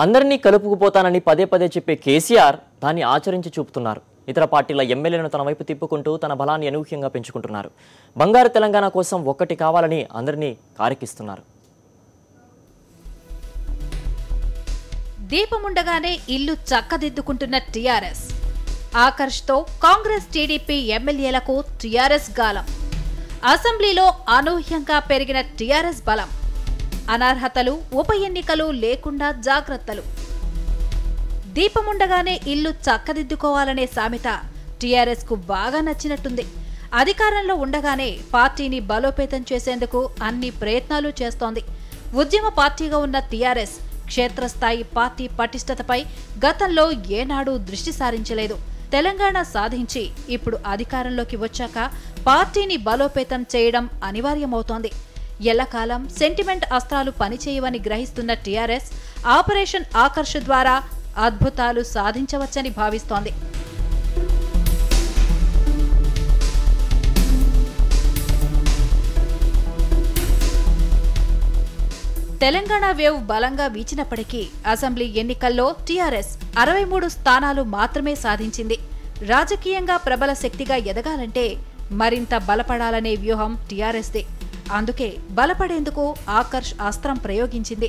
అందరినీ కలుపుకుపోతానని పదే పదే చెప్పే కేసీఆర్ దాన్ని ఆచరించి చూపుతున్నారు. ఇతర పార్టీల ఎమ్మెల్యేలను తన వైపు తిప్పుకుంటూ తన బలాన్ని అనూహ్యంగా పెంచుకుంటున్నారు. బంగారు తెలంగాణ కోసం ఒక్కటి కావాలని అందరినీ కారెక్కిస్తున్నారు. దీపముండగానే ఇల్లు చక్కదిద్దుకుంటున్న టీఆర్ఎస్. ఆకర్ష్తో కాంగ్రెస్ టీడీపీ ఎమ్మెల్యేలకు టీఆర్ఎస్ గాలం. అసెంబ్లీలో అనూహ్యంగా పెరిగిన టీఆర్ఎస్ బలం. అనర్హతలు, ఉప ఎన్నికలు లేకుండా జాగ్రత్తలు. దీపముండగానే ఇల్లు చక్కదిద్దుకోవాలనే సామెత టీఆర్ఎస్ కు బాగా నచ్చినట్టుంది. అధికారంలో ఉండగానే పార్టీని బలోపేతం చేసేందుకు అన్ని ప్రయత్నాలు చేస్తోంది. ఉద్యమ పార్టీగా ఉన్న టీఆర్ఎస్ క్షేత్రస్థాయి పార్టీ పటిష్టతపై గతంలో ఏనాడూ దృష్టి సారించలేదు. తెలంగాణ సాధించి ఇప్పుడు అధికారంలోకి వచ్చాక పార్టీని బలోపేతం చేయడం అనివార్యమవుతోంది. ఎల్లకాలం సెంటిమెంట్ అస్త్రాలు పనిచేయవని గ్రహిస్తున్న టీఆర్ఎస్ ఆపరేషన్ ఆకర్ష్ ద్వారా అద్భుతాలు సాధించవచ్చని భావిస్తోంది. తెలంగాణ వేవ్ బలంగా వీచినప్పటికీ అసెంబ్లీ ఎన్నికల్లో టీఆర్ఎస్ 63 స్థానాలు మాత్రమే సాధించింది. రాజకీయంగా ప్రబల శక్తిగా ఎదగాలంటే మరింత బలపడాలనే వ్యూహం టీఆర్ఎస్దే. అందుకే బలపడేందుకు ఆకర్ష్ అస్త్రం ప్రయోగించింది.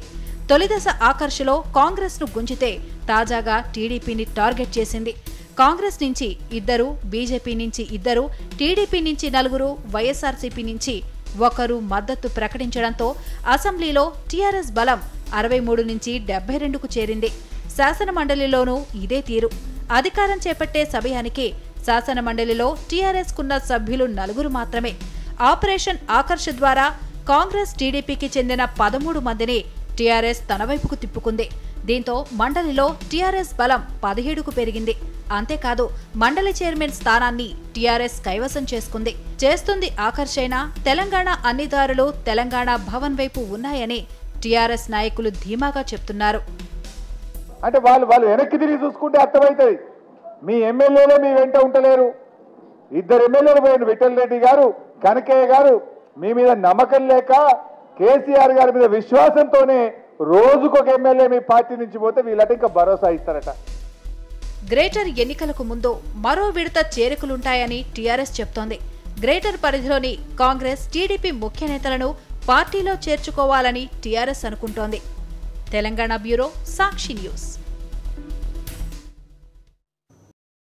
తొలిదశ ఆకర్ష్లో కాంగ్రెస్ ను గుంజితే తాజాగా టీడీపీని టార్గెట్ చేసింది. కాంగ్రెస్ నుంచి 2, బీజేపీ నుంచి 2, టీడీపీ నుంచి 4, వైఎస్ఆర్సీపీ నుంచి 1 మద్దతు ప్రకటించడంతో అసెంబ్లీలో టీఆర్ఎస్ బలం 63 నుంచి 72కు చేరింది. శాసనమండలిలోనూ ఇదే తీరు. అధికారం చేపట్టే సమయానికి శాసనమండలిలో టీఆర్ఎస్ కున్న సభ్యులు 4 మాత్రమే. ఆపరేషన్ ఆకర్ష్ ద్వారా కాంగ్రెస్ టీడీపీకి చెందిన 13 మందిని టీఆర్ఎస్ తన వైపుకు తిప్పుకుంది. దీంతో మండలిలో టీఆర్ఎస్ బలం 17కు పెరిగింది. అంతేకాదు మండలి చైర్మన్ స్థానాన్ని టీఆర్ఎస్ కైవసం చేసుకుంది. చేస్తుంది ఆకర్షైనా తెలంగాణ అన్ని దారులు తెలంగాణ భవన్ వైపు ఉన్నాయని టీఆర్ఎస్ నాయకులు ధీమాగా చెప్తున్నారు. అంటే వాళ్ళు వెనక్కి తిరిగి చూసుకుంటే అర్థమవుతుంది. మీ ఎమ్మెల్యేలే మీ వెంట ఉండలేరు. 2 ఎమ్మెల్యేలు పోయిన విఠల్ రెడ్డి గారు, కనకయ్య గారు మీ మీద నమ్మకం లేక కేసీఆర్ గారి మీద విశ్వాసంతోనే రోజుకొక ఎమ్మెల్యే మీ పార్టీ నుంచి పోతే వీళ్ళట ఇంకా భరోసా ఇస్తారట. గ్రేటర్ ఎన్నికలకు ముందు మరో విడత చేరికలుంటాయని టీఆర్ఎస్ చెప్తోంది. గ్రేటర్ పరిధిలోని కాంగ్రెస్, టీడీపీ ముఖ్య నేతలను పార్టీలో చేర్చుకోవాలని టీఆర్ఎస్ అనుకుంటోంది. తెలంగాణ బ్యూరో, సాక్షి న్యూస్.